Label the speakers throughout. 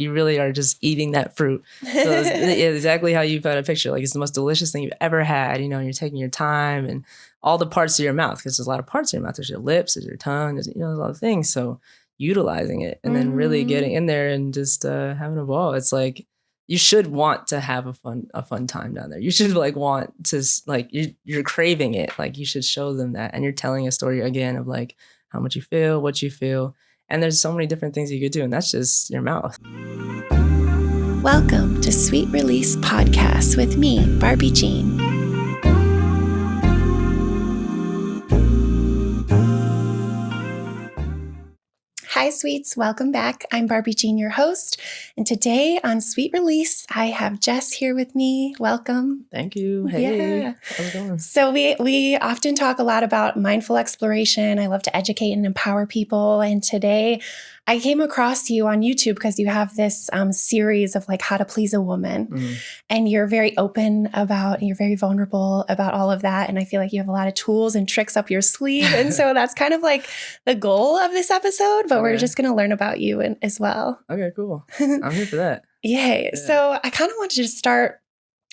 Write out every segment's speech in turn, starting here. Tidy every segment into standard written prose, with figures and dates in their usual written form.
Speaker 1: You really are just eating that fruit. So it's exactly how you put a picture. Like it's the most delicious thing you've ever had, and you're taking your time and all the parts of your mouth, because there's a lot of parts of your mouth. There's your lips, there's your tongue, there's a lot of things. So utilizing it and then really getting in there and just having a ball. It's like you should want to have a fun time down there. You should want to you're craving it. Like you should show them that, and you're telling a story again of like how much you feel, what you feel, and there's so many different things you could do, and that's just your mouth.
Speaker 2: Welcome to Sweet Release Podcast with me, Barbie Jean. Hi, sweets. Welcome back. I'm Barbie Jean, your host. And today on Sweet Release, I have Jess here with me. Welcome.
Speaker 1: Thank you. Hey,
Speaker 2: yeah.
Speaker 1: How's it going?
Speaker 2: So we often talk a lot about mindful exploration. I love to educate and empower people. And today I came across you on YouTube because you have this series of like how to please a woman. And you're very open about, you're very vulnerable about all of that. And I feel like you have a lot of tools and tricks up your sleeve. And so that's kind of like the goal of this episode, but we're just going to learn about you as well.
Speaker 1: Okay, cool. I'm here for that.
Speaker 2: Yay. Yeah. So I kind of wanted to start,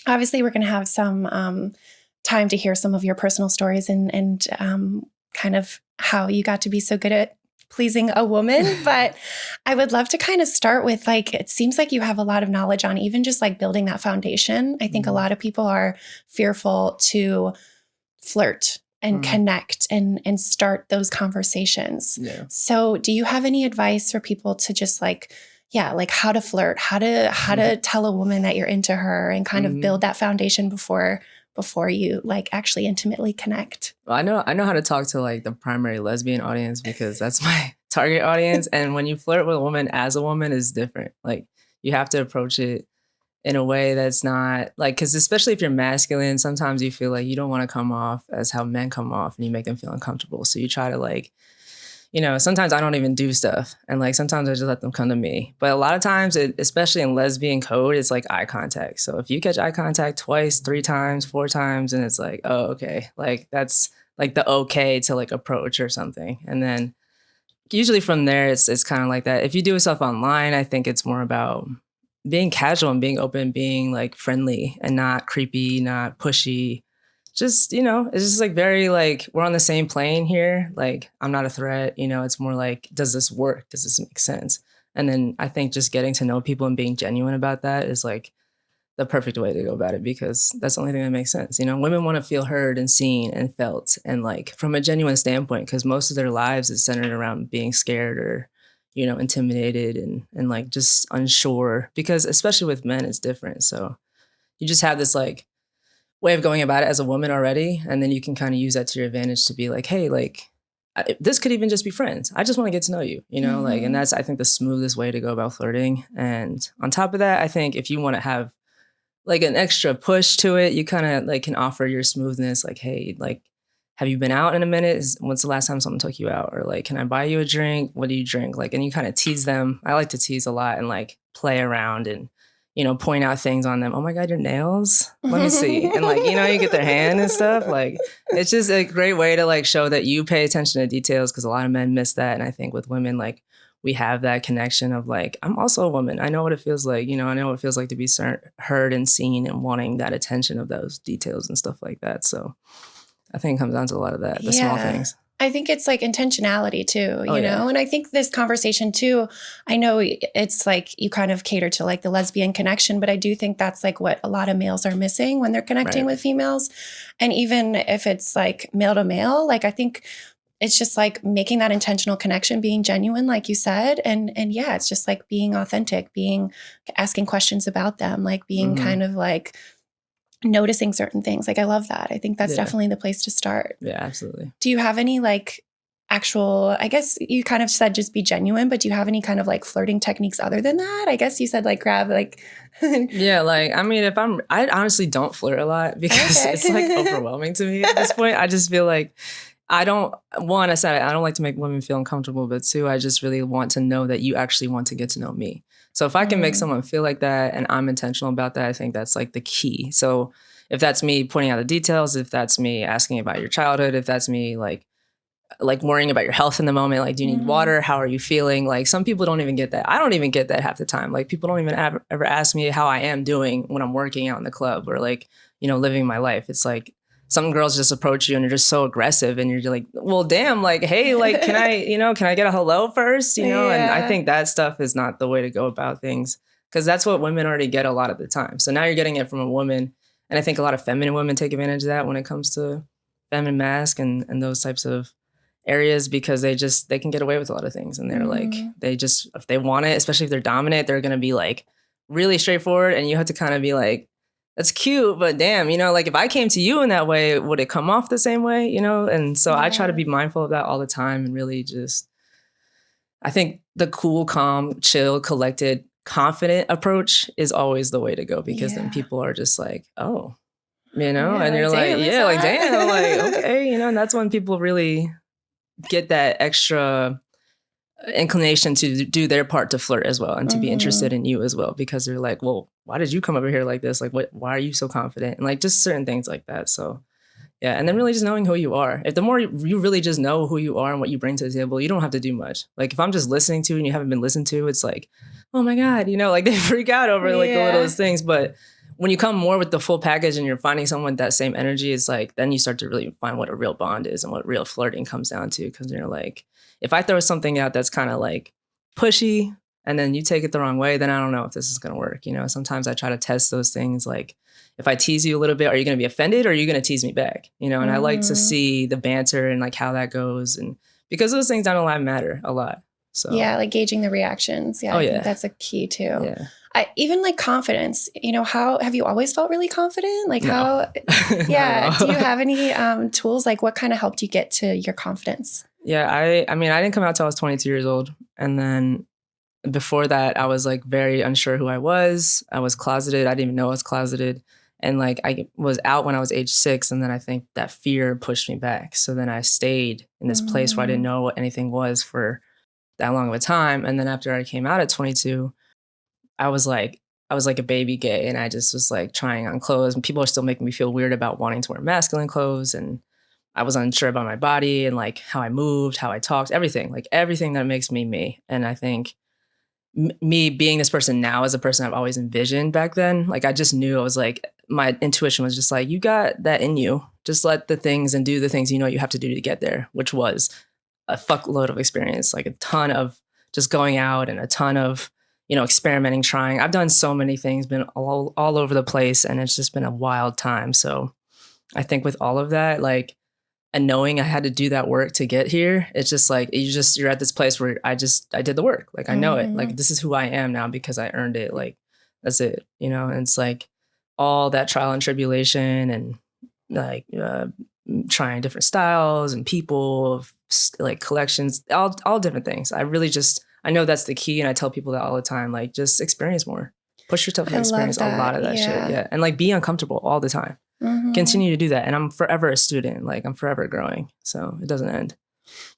Speaker 2: obviously we're going to have some time to hear some of your personal stories and kind of how you got to be so good at pleasing a woman. But I would love to kind of start with like, it seems like you have a lot of knowledge on even just like building that foundation. I think a lot of people are fearful to flirt and connect and start those conversations. Yeah. So do you have any advice for people to just like how to flirt, how to tell a woman that you're into her and kind of build that foundation before you like actually intimately connect?
Speaker 1: Well, I know how to talk to like the primary lesbian audience because that's my target audience. And when you flirt with a woman as a woman is different. Like you have to approach it in a way that's not like, because especially if you're masculine, sometimes you feel like you don't want to come off as how men come off and you make them feel uncomfortable. So you try to like, sometimes I don't even do stuff. And like, sometimes I just let them come to me. But a lot of times, especially in lesbian code, it's like eye contact. So if you catch eye contact twice, 3 times, 4 times, and it's like, oh, okay. Like that's like the okay to like approach or something. And then usually from there, it's kind of like that. If you do stuff online, I think it's more about being casual and being open, being like friendly and not creepy, not pushy. Just, it's just like very like, we're on the same plane here. Like, I'm not a threat, it's more like, does this work? Does this make sense? And then I think just getting to know people and being genuine about that is like the perfect way to go about it, because that's the only thing that makes sense. Women want to feel heard and seen and felt, and like from a genuine standpoint, because most of their lives is centered around being scared or, intimidated and like just unsure, because especially with men, it's different. So you just have this like way of going about it as a woman already. And then you can kind of use that to your advantage to be like, hey, like this could even just be friends. I just want to get to know you, like, and that's, I think, the smoothest way to go about flirting. And on top of that, I think if you want to have like an extra push to it, you kind of like can offer your smoothness. Like, hey, like, have you been out in a minute? When's the last time someone took you out? Or like, can I buy you a drink? What do you drink? Like, and you kind of tease them. I like to tease a lot and like play around and, point out things on them. Oh my God, your nails? Let me see. And like, you get their hand and stuff. Like, it's just a great way to like show that you pay attention to details, because a lot of men miss that. And I think with women, like, we have that connection of like, I'm also a woman. I know what it feels like. I know what it feels like to be heard and seen and wanting that attention of those details and stuff like that. So I think it comes down to a lot of that, the small things.
Speaker 2: I think it's like intentionality too, you know? And I think this conversation too, I know it's like you kind of cater to like the lesbian connection, but I do think that's like what a lot of males are missing when they're connecting with females. And even if it's like male to male, like I think it's just like making that intentional connection, being genuine, like you said. And yeah, it's just like being authentic, asking questions about them, like being kind of like noticing certain things. Like, I love that. I think that's definitely the place to start.
Speaker 1: Yeah, absolutely.
Speaker 2: Do you have any like actual, I guess you kind of said just be genuine, but do you have any kind of like flirting techniques other than that? I guess you said like grab like.
Speaker 1: Yeah, like, I mean, I honestly don't flirt a lot because it's like overwhelming to me at this point. I just feel like I don't like to make women feel uncomfortable, but 2, I just really want to know that you actually want to get to know me. So if I can make someone feel like that and I'm intentional about that, I think that's like the key. So if that's me pointing out the details, if that's me asking about your childhood, if that's me like like worrying about your health in the moment. Like, do you need water? How are you feeling? Like, some people don't even get that. I don't even get that half the time. Like, people don't even ever ask me how I am doing when I'm working out in the club or like, you know, living my life. It's like some girls just approach you and they're just so aggressive and you're like, well, damn, like, hey, like, can I get a hello first? You know? And I think that stuff is not the way to go about things, because that's what women already get a lot of the time. So now you're getting it from a woman. And I think a lot of feminine women take advantage of that when it comes to feminine mask and those types of areas, because they can get away with a lot of things. And they're like, if they want it, especially if they're dominant, they're going to be like really straightforward. And you have to kind of be like, that's cute, but damn, you know, like if I came to you in that way, would it come off the same way, you know? And so I try to be mindful of that all the time and really just, I think the cool, calm, chill, collected, confident approach is always the way to go, because then people are just like, oh, you know, and you're like, like, damn, like, okay, you know, and that's when people really get that extra inclination to do their part to flirt as well and to be interested in you as well, because they're like, well, why did you come over here like this? Like, why are you so confident? And like just certain things like that. So yeah. And then really just knowing who you are. If the more you really just know who you are and what you bring to the table, you don't have to do much. Like if I'm just listening to and you haven't been listened to, it's like, oh my God, you know, like they freak out over like the littlest things. But when you come more with the full package and you're finding someone with that same energy, it's like, then you start to really find what a real bond is and what real flirting comes down to. Because you're like, if I throw something out that's kind of like pushy and then you take it the wrong way, then I don't know if this is going to work. You know, sometimes I try to test those things. Like if I tease you a little bit, are you going to be offended or are you going to tease me back? You know, and I like to see the banter and like how that goes. And because those things down the line matter a lot. So
Speaker 2: yeah, like gauging the reactions. Yeah, I think that's a key too.
Speaker 1: Yeah.
Speaker 2: Even like confidence, you know, how have you always felt really confident? Like how, yeah. Do you have any tools? Like what kind of helped you get to your confidence?
Speaker 1: Yeah, I mean, I didn't come out till I was 22 years old. And then before that, I was like very unsure who I was. I was closeted. I didn't even know I was closeted. And like I was out when I was age 6. And then I think that fear pushed me back. So then I stayed in this place where I didn't know what anything was for that long of a time. And then after I came out at 22, I was like a baby gay, and I just was like trying on clothes, and people are still making me feel weird about wanting to wear masculine clothes. And I was unsure about my body and like how I moved, how I talked, everything that makes me me. And I think me being this person now is a person I've always envisioned back then. Like I just knew, I was like, my intuition was just like, you got that in you. Just let the things and do the things you know you have to do to get there, which was a fuckload of experience, like a ton of just going out and a ton of, you know, experimenting, trying. I've done so many things, been all over the place, and it's just been a wild time. So I think with all of that, like, and knowing I had to do that work to get here, it's just like, you're at this place where I did the work. Like, I know it. Like, this is who I am now because I earned it. Like, that's it, you know? And it's like all that trial and tribulation and like trying different styles and people, like collections, all different things. I know that's the key. And I tell people that all the time, like, just experience more, push yourself to experience a lot of that shit. Yeah. And like, be uncomfortable all the time. Continue to do that. And I'm forever a student. Like I'm forever growing. So it doesn't end.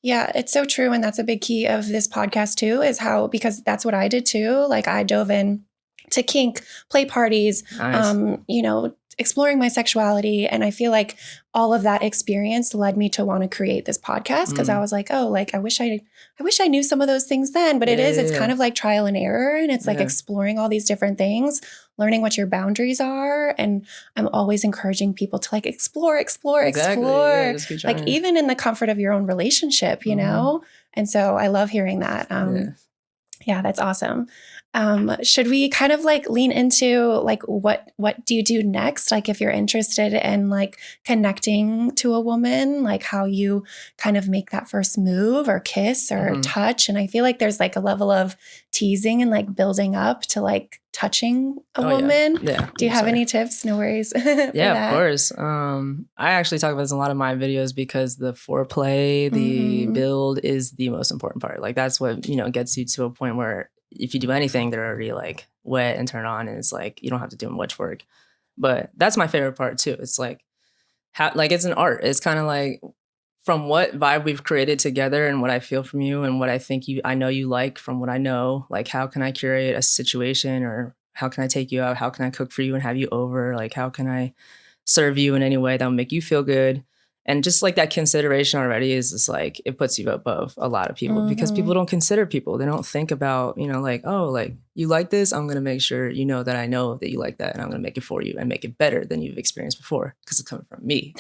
Speaker 2: Yeah, it's so true. And that's a big key of this podcast too, is how, because that's what I did too. Like I dove in to kink, play parties,
Speaker 1: Nice.
Speaker 2: You know, exploring my sexuality. And I feel like all of that experience led me to want to create this podcast, because I was like, oh, like I wish I knew some of those things then. But it's kind of like trial and error. And it's like exploring all these different things, learning what your boundaries are. And I'm always encouraging people to like explore, like even in the comfort of your own relationship, you know? And so I love hearing that. Yeah, that's awesome. Should we kind of like lean into like what do you do next? Like if you're interested in like connecting to a woman, like how you kind of make that first move or kiss or touch. And I feel like there's like a level of teasing and like building up to like touching a woman.
Speaker 1: Yeah.
Speaker 2: Do you have any tips? No worries.
Speaker 1: Yeah, of course. I actually talk about this in a lot of my videos because the foreplay, the build is the most important part. Like that's what, you know, gets you to a point where if you do anything, they're already like wet and turn on, and it's like you don't have to do much work. But that's my favorite part too. It's like how, like it's an art. It's kind of like from what vibe we've created together and what I feel from you and what I think I know you like from what I know. Like how can I curate a situation, or how can I take you out? How can I cook for you and have you over? Like how can I serve you in any way that will make you feel good? And just like that consideration already is just like, it puts you above a lot of people because people don't consider people. They don't think about, like, oh, like you like this. I'm going to make sure you know that I know that you like that. And I'm going to make it for you and make it better than you've experienced before because it's coming from me,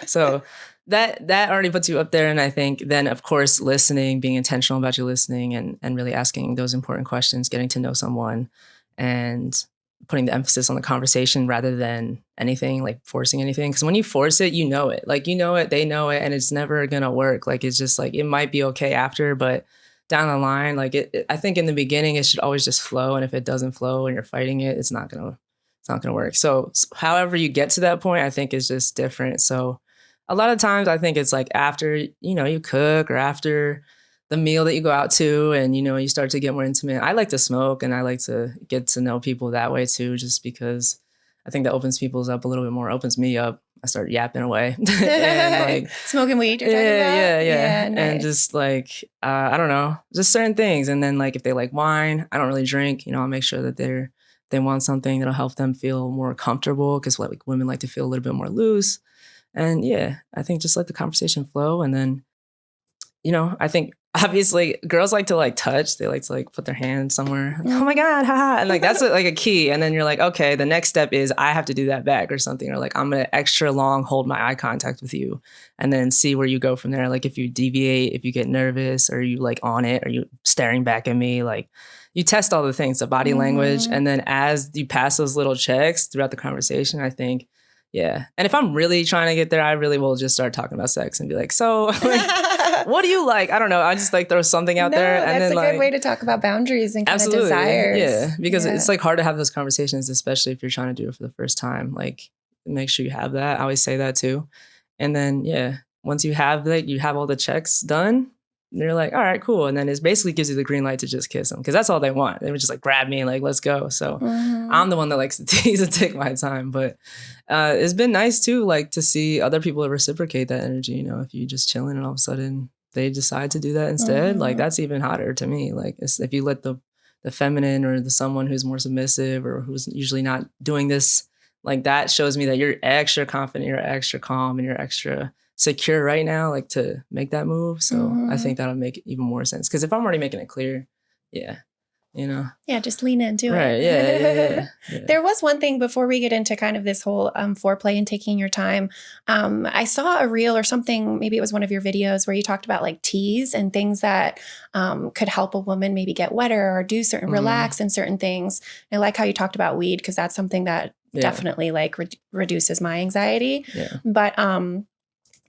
Speaker 1: so that already puts you up there. And I think then, of course, listening, being intentional about your listening and really asking those important questions, getting to know someone and putting the emphasis on the conversation rather than anything, like forcing anything. Because when you force it, you know it. Like, you know it, they know it, and it's never going to work. Like, it's just like, it might be okay after, but down the line, like I think in the beginning, it should always just flow. And if it doesn't flow and you're fighting it, it's not going to work. So however you get to that point, I think is just different. So a lot of times I think it's like after, you cook or after the meal that you go out to and, you start to get more intimate. I like to smoke and I like to get to know people that way too, just because I think that opens people's up a little bit more, opens me up. I start yapping away. And like
Speaker 2: smoking weed, you're talking about?
Speaker 1: Yeah.
Speaker 2: Nice.
Speaker 1: And just like, I don't know, just certain things. And then like, if they like wine, I don't really drink, I'll make sure that they want something that'll help them feel more comfortable because like women like to feel a little bit more loose. And yeah, I think just let the conversation flow. And then, I think obviously girls like to like touch. They like to like put their hand somewhere. Oh my God, haha. And like, that's like a key. And then you're like, okay, the next step is I have to do that back or something. Or like, I'm going to extra long hold my eye contact with you and then see where you go from there. Like if you deviate, if you get nervous or you like on it, or you staring back at me, like you test all the things, the body language. And then as you pass those little checks throughout the conversation, I think, yeah. And if I'm really trying to get there, I really will just start talking about sex and be like, so like, what do you like? I don't know. I just like throw something out there. And
Speaker 2: that's
Speaker 1: then
Speaker 2: a good way to talk about boundaries and kind of desires.
Speaker 1: Yeah. Because it's like hard to have those conversations, especially if you're trying to do it for the first time. Like make sure you have that. I always say that too. And then, yeah, once you have like, you have all the checks done, you're like, all right, cool. And then it basically gives you the green light to just kiss them because that's all they want. They would just like grab me and like, let's go. So I'm the one that likes to tease and take my time. But it's been nice too, like to see other people reciprocate that energy. If you just chilling and all of a sudden they decide to do that instead, like that's even hotter to me. Like if you let the feminine or the someone who's more submissive or who's usually not doing this, like that shows me that you're extra confident, you're extra calm, and you're extra secure right now, like to make that move. So I think that'll make even more sense. Because if I'm already making it clear, yeah,
Speaker 2: just lean into
Speaker 1: it. Yeah.
Speaker 2: There was one thing before we get into kind of this whole foreplay and taking your time. I saw a reel or something, maybe it was one of your videos where you talked about like teas and things that could help a woman maybe get wetter or do certain relax in certain things. I like how you talked about weed because that's something that definitely like reduces my anxiety. But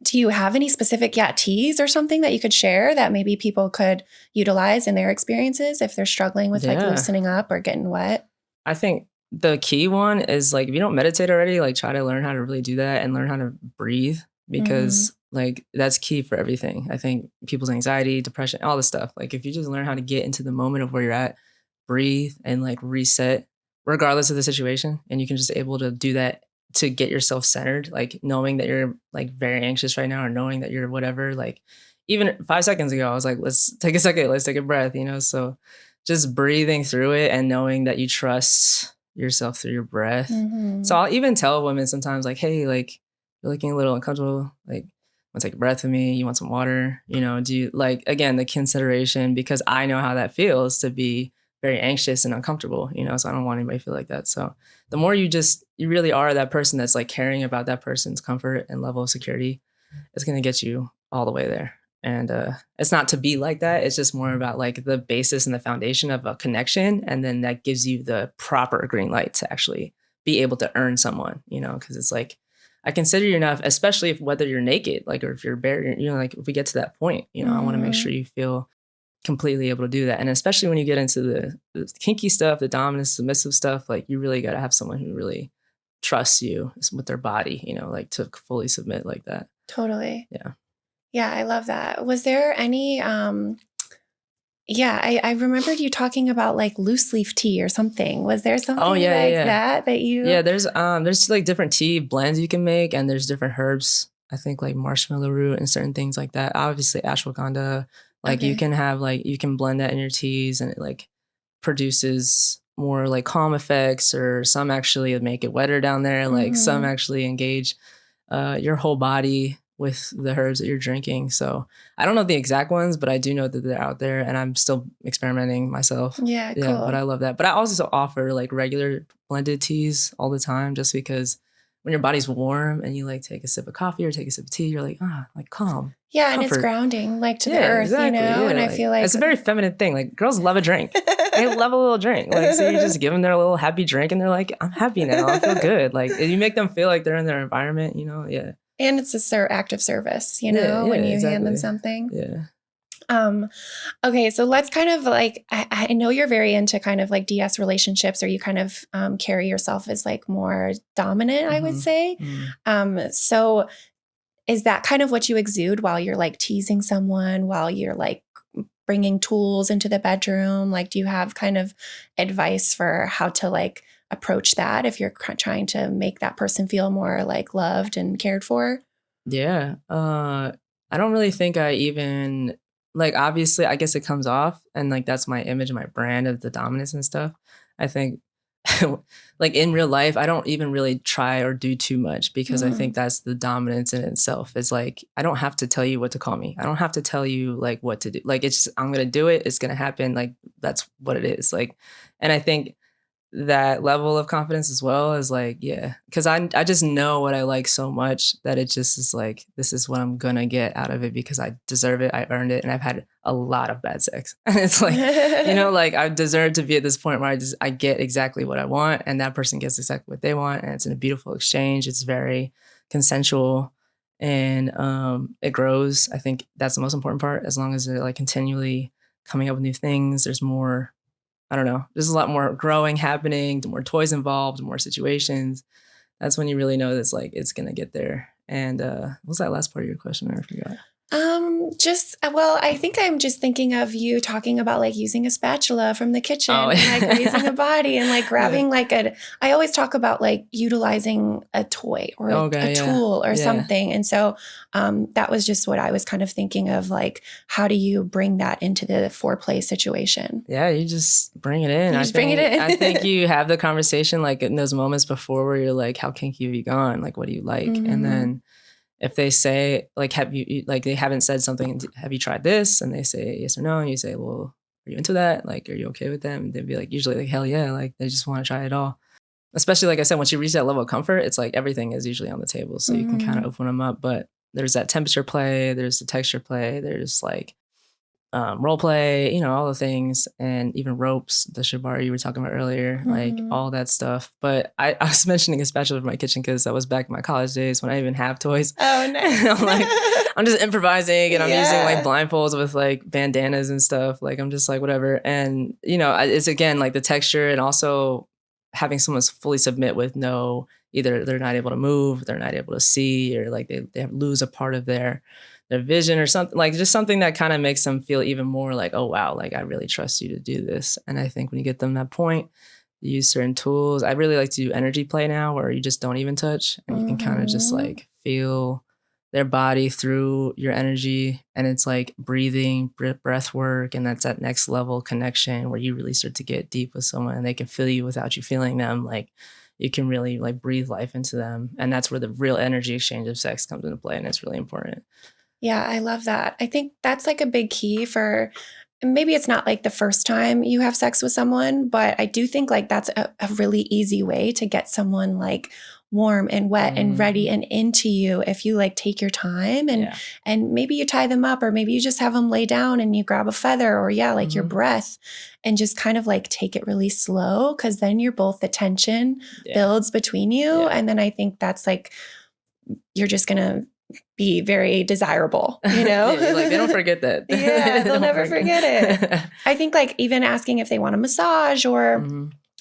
Speaker 2: do you have any specific teas or something that you could share that maybe people could utilize in their experiences if they're struggling with like loosening up or getting wet?
Speaker 1: I think the key one is like, if you don't meditate already, like try to learn how to really do that and learn how to breathe because like that's key for everything. I think people's anxiety, depression, all this stuff. Like if you just learn how to get into the moment of where you're at, breathe and like reset regardless of the situation. And you can just able to do that to get yourself centered, like knowing that you're like very anxious right now or knowing that you're whatever, like even 5 seconds ago, I was like, let's take a second, let's take a breath, so just breathing through it and knowing that you trust yourself through your breath. So I'll even tell women sometimes like, hey, like you're looking a little uncomfortable, like want to take a breath with me, you want some water, do you like, again, the consideration, because I know how that feels to be very anxious and uncomfortable, so I don't want anybody to feel like that. So the more you really are that person that's like caring about that person's comfort and level of security, it's going to get you all the way there. And it's not to be like that. It's just more about like the basis and the foundation of a connection. And then that gives you the proper green light to actually be able to earn someone, because it's like, I consider you enough, especially if whether you're naked, like, or if you're bare, like if we get to that point, I want to make sure you feel completely able to do that. And especially when you get into the kinky stuff, the dominant, submissive stuff, like you really got to have someone who really trusts you with their body, like to fully submit like that.
Speaker 2: Totally.
Speaker 1: Yeah.
Speaker 2: Yeah, I love that. Was there any, I remembered you talking about like loose leaf tea or something. Was there something that you? Yeah,
Speaker 1: there's like different tea blends you can make and there's different herbs. I think like marshmallow root and certain things like that. Obviously ashwagandha. Like you can have like, you can blend that in your teas and it like produces more like calm effects, or some actually make it wetter down there. Like some actually engage your whole body with the herbs that you're drinking. So I don't know the exact ones, but I do know that they're out there, and I'm still experimenting myself.
Speaker 2: Yeah,
Speaker 1: Yeah,
Speaker 2: cool.
Speaker 1: but I love that. But I also offer like regular blended teas all the time, just because when your body's warm and you like take a sip of coffee or take a sip of tea, you're like, like calm.
Speaker 2: Yeah, and it's
Speaker 1: Comfort.
Speaker 2: grounding, like to the
Speaker 1: Yeah,
Speaker 2: earth,
Speaker 1: exactly. Yeah,
Speaker 2: and I
Speaker 1: like,
Speaker 2: feel like
Speaker 1: it's a very feminine thing. Like girls love a drink. They love a little drink. Like, so you just give them their little happy drink and they're like, I'm happy now. I feel good. Like you make them feel like they're in their environment, you know? Yeah.
Speaker 2: And it's a act of service, you know,
Speaker 1: Yeah,
Speaker 2: when you hand them
Speaker 1: exactly.
Speaker 2: something.
Speaker 1: Yeah.
Speaker 2: Okay, so let's kind of like, I know you're very into kind of like DS relationships, or you kind of carry yourself as like more dominant, I would say. So is that kind of what you exude while you're like teasing someone, while you're like bringing tools into the bedroom? Like, do you have kind of advice for how to like approach that if you're trying to make that person feel more like loved and cared for?
Speaker 1: Yeah. I don't really think I even like, obviously I guess it comes off, and like that's my image, my brand of the dominance and stuff. I think like in real life, I don't even really try or do too much, because I think that's the dominance in itself. It's like, I don't have to tell you what to call me. I don't have to tell you like what to do. Like, it's just, I'm going to do it. It's going to happen. Like, that's what it is. Like, and I think that level of confidence as well is like, yeah, because I just know what I like so much that it just is like, this is what I'm gonna get out of it because I deserve it, I earned it, and I've had a lot of bad sex. And it's like, you know, like I deserve to be at this point where I get exactly what I want, and that person gets exactly what they want, and it's in a beautiful exchange. It's very consensual, and it grows. I think that's the most important part. As long as they're like continually coming up with new things, there's more, I don't know, there's a lot more growing happening, more toys involved, more situations. That's when you really know that's like, it's going to get there. And what was that last part of your question? I forgot.
Speaker 2: Well, I think I'm just thinking of you talking about like using a spatula from the kitchen,
Speaker 1: Oh,
Speaker 2: and like raising a body and like grabbing like I always talk about like utilizing a toy or a tool or something. And so that was just what I was kind of thinking of, like, how do you bring that into the foreplay situation?
Speaker 1: Yeah, you just bring it in.
Speaker 2: Bring it in.
Speaker 1: I think you have the conversation like in those moments before where you're like, how kinky have you gone? Like, what do you like? And then if they say like, have you, like they haven't said something, have you tried this? And they say yes or no. And you say, well, are you into that? Like, are you okay with them? And they'd be like, usually like, hell yeah. Like they just want to try it all. Especially, like I said, once you reach that level of comfort, it's like everything is usually on the table. So you can kind of open them up. But there's that temperature play, there's the texture play, there's like role play, you know, all the things, and even ropes, the shibari you were talking about earlier, like all that stuff. But I was mentioning a spatula for my kitchen because that was back in my college days when I didn't even have toys.
Speaker 2: Oh, nice.
Speaker 1: I'm like, I'm just improvising, and I'm using like blindfolds with like bandanas and stuff. Like I'm just like whatever. And, you know, it's again like the texture, and also having someone fully submit with no, either they're not able to move, they're not able to see, or like they lose a part of their vision or something, like just something that kind of makes them feel even more like, oh, wow, like I really trust you to do this. And I think when you get them that point, you use certain tools. I really like to do energy play now, where you just don't even touch, and you can kind of just like feel their body through your energy. And it's like breathing, breath work. And that's that next level connection where you really start to get deep with someone, and they can feel you without you feeling them. Like you can really like breathe life into them. And that's where the real energy exchange of sex comes into play. And it's really important.
Speaker 2: Yeah, I love that. I think that's like a big key for, maybe it's not like the first time you have sex with someone, but I do think like that's a really easy way to get someone like warm and wet and ready and into you, if you like take your time and maybe you tie them up, or maybe you just have them lay down and you grab a feather, or like your breath, and just kind of like take it really slow, because then you're both, the tension builds between you. And then I think that's like, you're just going to be very desirable, you know?
Speaker 1: Like they don't forget that.
Speaker 2: Yeah, they'll never forget it. I think like even asking if they want a massage, or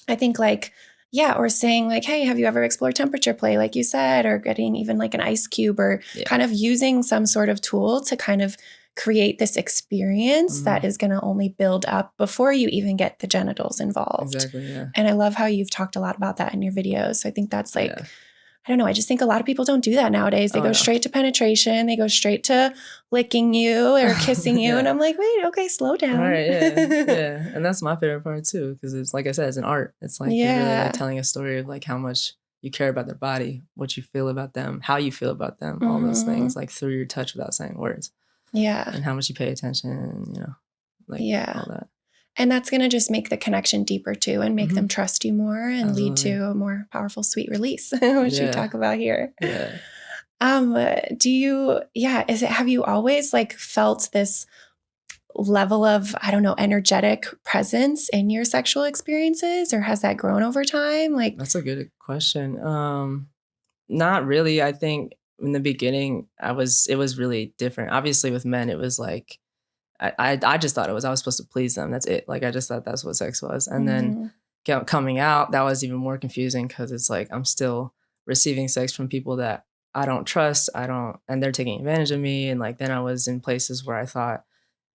Speaker 2: I think like, or saying like, hey, have you ever explored temperature play, like you said, or getting even like an ice cube, or kind of using some sort of tool to kind of create this experience that is going to only build up before you even get the genitals involved.
Speaker 1: Exactly, yeah.
Speaker 2: And I love how you've talked a lot about that in your videos. So I think that's like, I don't know. I just think a lot of people don't do that nowadays. They go straight to penetration. They go straight to licking you or kissing you. And I'm like, wait, okay, slow down.
Speaker 1: Right, yeah. And that's my favorite part too, because it's like I said, it's an art. It's like you're really like telling a story of like how much you care about their body, what you feel about them, how you feel about them, all those things, like through your touch without saying words.
Speaker 2: Yeah.
Speaker 1: And how much you pay attention, and, you know, like all that.
Speaker 2: And that's going to just make the connection deeper too, and make them trust you more, and lead to a more powerful, sweet release, which we talk about here.
Speaker 1: Yeah.
Speaker 2: Have you always like felt this level of, I don't know, energetic presence in your sexual experiences, or has that grown over time? Like,
Speaker 1: that's a good question. Not really. I think in the beginning, it was really different. Obviously with men, it was like, I just thought I was supposed to please them. That's it. Like, I just thought that's what sex was. And then coming out, that was even more confusing, because it's like, I'm still receiving sex from people that I don't trust. And they're taking advantage of me. And like, then I was in places where I thought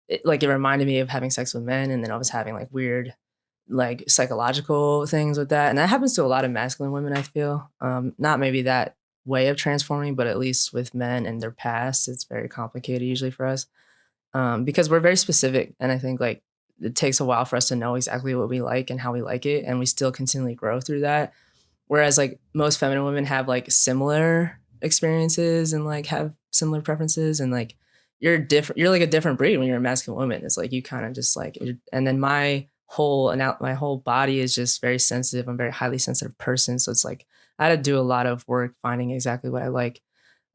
Speaker 1: it reminded me of having sex with men. And then I was having like weird, like psychological things with that. And that happens to a lot of masculine women, I feel. Not maybe that way of transforming, but at least with men and their past, it's very complicated usually for us. Because we're very specific, and I think like it takes a while for us to know exactly what we like and how we like it, and we still continually grow through that. Whereas like most feminine women have like similar experiences and like have similar preferences, and like you're different. You're like a different breed when you're a masculine woman. It's like you kind of just like, and then my whole body is just very sensitive. I'm a very highly sensitive person, so it's like I had to do a lot of work finding exactly what I like.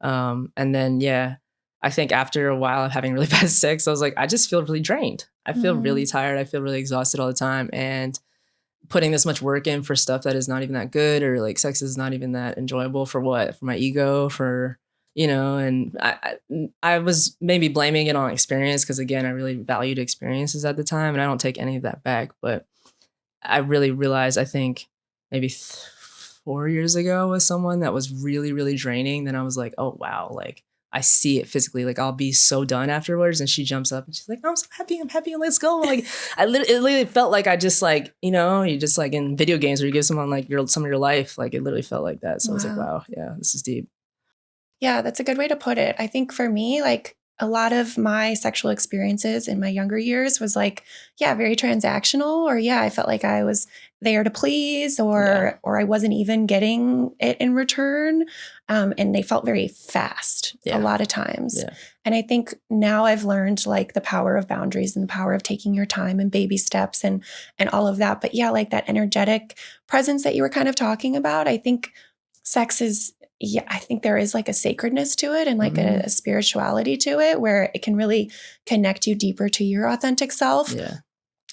Speaker 1: And then I think after a while of having really bad sex, I was like, I just feel really drained. I feel really tired. I feel really exhausted all the time. And putting this much work in for stuff that is not even that good, or like sex is not even that enjoyable, for what? For my ego, for, you know, and I was maybe blaming it on experience, because again, I really valued experiences at the time, and I don't take any of that back. But I really realized, I think maybe 4 years ago, with someone that was really, really draining. Then I was like, oh, wow, like, I see it physically. Like, I'll be so done afterwards. And she jumps up and she's like, I'm so happy. I'm happy. Let's go. Like, it literally felt like I just like, you know, you just like in video games where you give someone like some of your life. Like, it literally felt like that. So I was like, wow, yeah, this is deep.
Speaker 2: Yeah, that's a good way to put it. I think for me, like a lot of my sexual experiences in my younger years was like, very transactional, or I felt like I was there to please, or I wasn't even getting it in return. And they felt very fast a lot of times. Yeah. And I think now I've learned like the power of boundaries and the power of taking your time and baby steps and all of that. But like that energetic presence that you were kind of talking about, I think sex is, I think there is like a sacredness to it, and like a spirituality to it, where it can really connect you deeper to your authentic self. Yeah.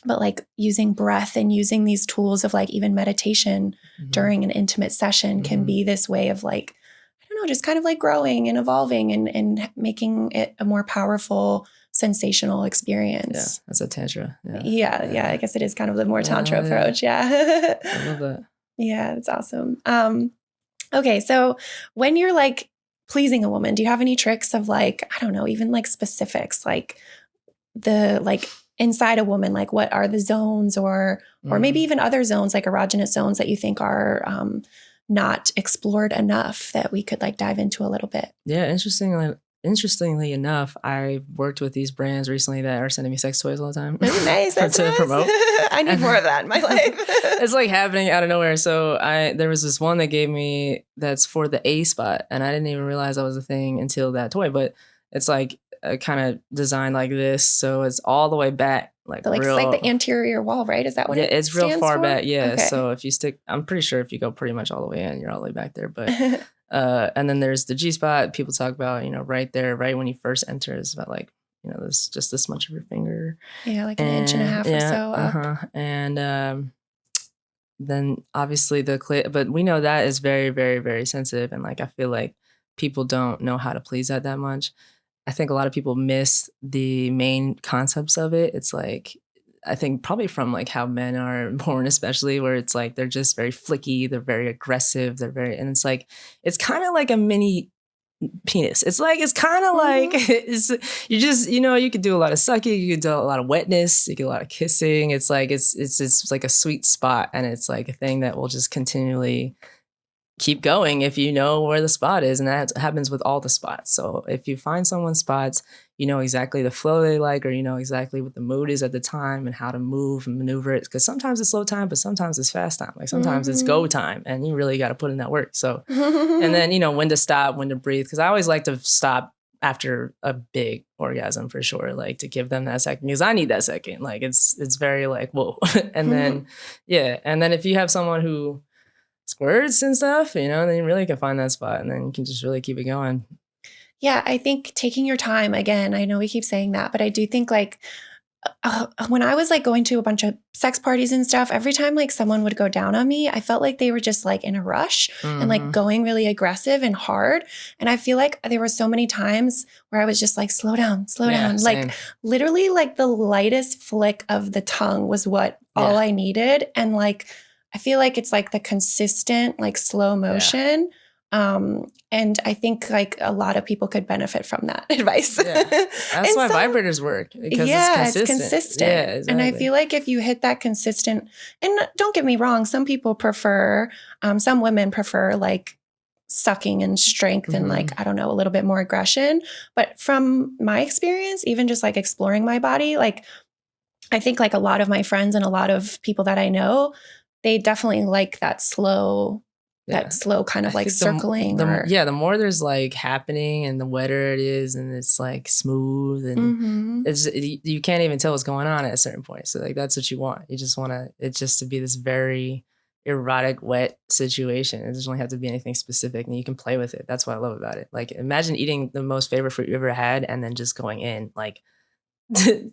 Speaker 2: But like using breath and using these tools of like even meditation during an intimate session can be this way of like, I don't know, just kind of like growing and evolving and making it a more powerful, sensational experience.
Speaker 1: Yeah, that's a tantra.
Speaker 2: Yeah. I guess it is kind of the more tantra approach. Yeah.
Speaker 1: I love that.
Speaker 2: Yeah, that's awesome. Okay, so when you're like pleasing a woman, do you have any tricks of like, I don't know, even like specifics, like the like inside a woman, like what are the zones, or maybe even other zones, like erogenous zones, that you think are not explored enough, that we could like dive into a little bit?
Speaker 1: Yeah, interestingly enough, I worked with these brands recently that are sending me sex toys all the time.
Speaker 2: Nice, that's
Speaker 1: to
Speaker 2: nice.
Speaker 1: Promote.
Speaker 2: I need more of that in my life.
Speaker 1: It's like happening out of nowhere. So there was this one they gave me that's for the A spot, and I didn't even realize that was a thing until that toy. But it's like kind of designed like this, so it's all the way back, like
Speaker 2: it's like the anterior wall, right? Is that what it
Speaker 1: it's real far
Speaker 2: for?
Speaker 1: back. Yeah. Okay. So if you I'm pretty sure if you go pretty much all the way in, you're all the way back there. But and then there's the G spot. People talk about, you know, right there, right when you first enter, is about like, you know, this just this much of your finger.
Speaker 2: Yeah, like an inch and a half or so up.
Speaker 1: And then obviously the clit, but we know that is very, very, very sensitive. And like, I feel like people don't know how to please that much. I think a lot of people miss the main concepts of it. It's like, I think probably from like how men are born, especially, where it's like, they're just very flicky. They're very aggressive. And it's like, it's kind of like a mini penis. It's like, it's kind of like, you just, you know, you could do a lot of sucking. You could do a lot of wetness. You could do a lot of kissing. It's like, it's like a sweet spot. And it's like a thing that will just continually keep going if you know where the spot is. And that happens with all the spots. So if you find someone's spots, you know exactly the flow they like, or you know exactly what the mood is at the time and how to move and maneuver it. Because sometimes it's slow time, but sometimes it's fast time. Like sometimes it's go time, and you really got to put in that work. So, and then, you know, when to stop, when to breathe. Because I always like to stop after a big orgasm for sure, like to give them that second, because I need that second. Like it's very like, whoa. And then, yeah. And then if you have someone who squirts and stuff, you know, then you really can find that spot, and then you can just really keep it going.
Speaker 2: Yeah, I think taking your time, again, I know we keep saying that, but I do think like when I was like going to a bunch of sex parties and stuff, every time like someone would go down on me, I felt like they were just like in a rush and like going really aggressive and hard. And I feel like there were so many times where I was just like, slow down,
Speaker 1: Same.
Speaker 2: like literally like the lightest flick of the tongue was what all I needed. And like, I feel like it's like the consistent, like slow motion. And I think like a lot of people could benefit from that advice.
Speaker 1: Yeah. That's why vibrators work, because it's consistent. Yeah, exactly.
Speaker 2: And I feel like if you hit that consistent, and don't get me wrong, some people prefer, some women prefer like sucking and strength and like, I don't know, a little bit more aggression. But from my experience, even just like exploring my body, like I think like a lot of my friends and a lot of people that I know, they definitely like that slow kind of like circling.
Speaker 1: The more there's like happening and the wetter it is and it's like smooth and you can't even tell what's going on at a certain point. So like that's what you want. You just want it just to be this very erotic, wet situation. It doesn't really have to be anything specific, and you can play with it. That's what I love about it. Like imagine eating the most favorite fruit you ever had and then just going in like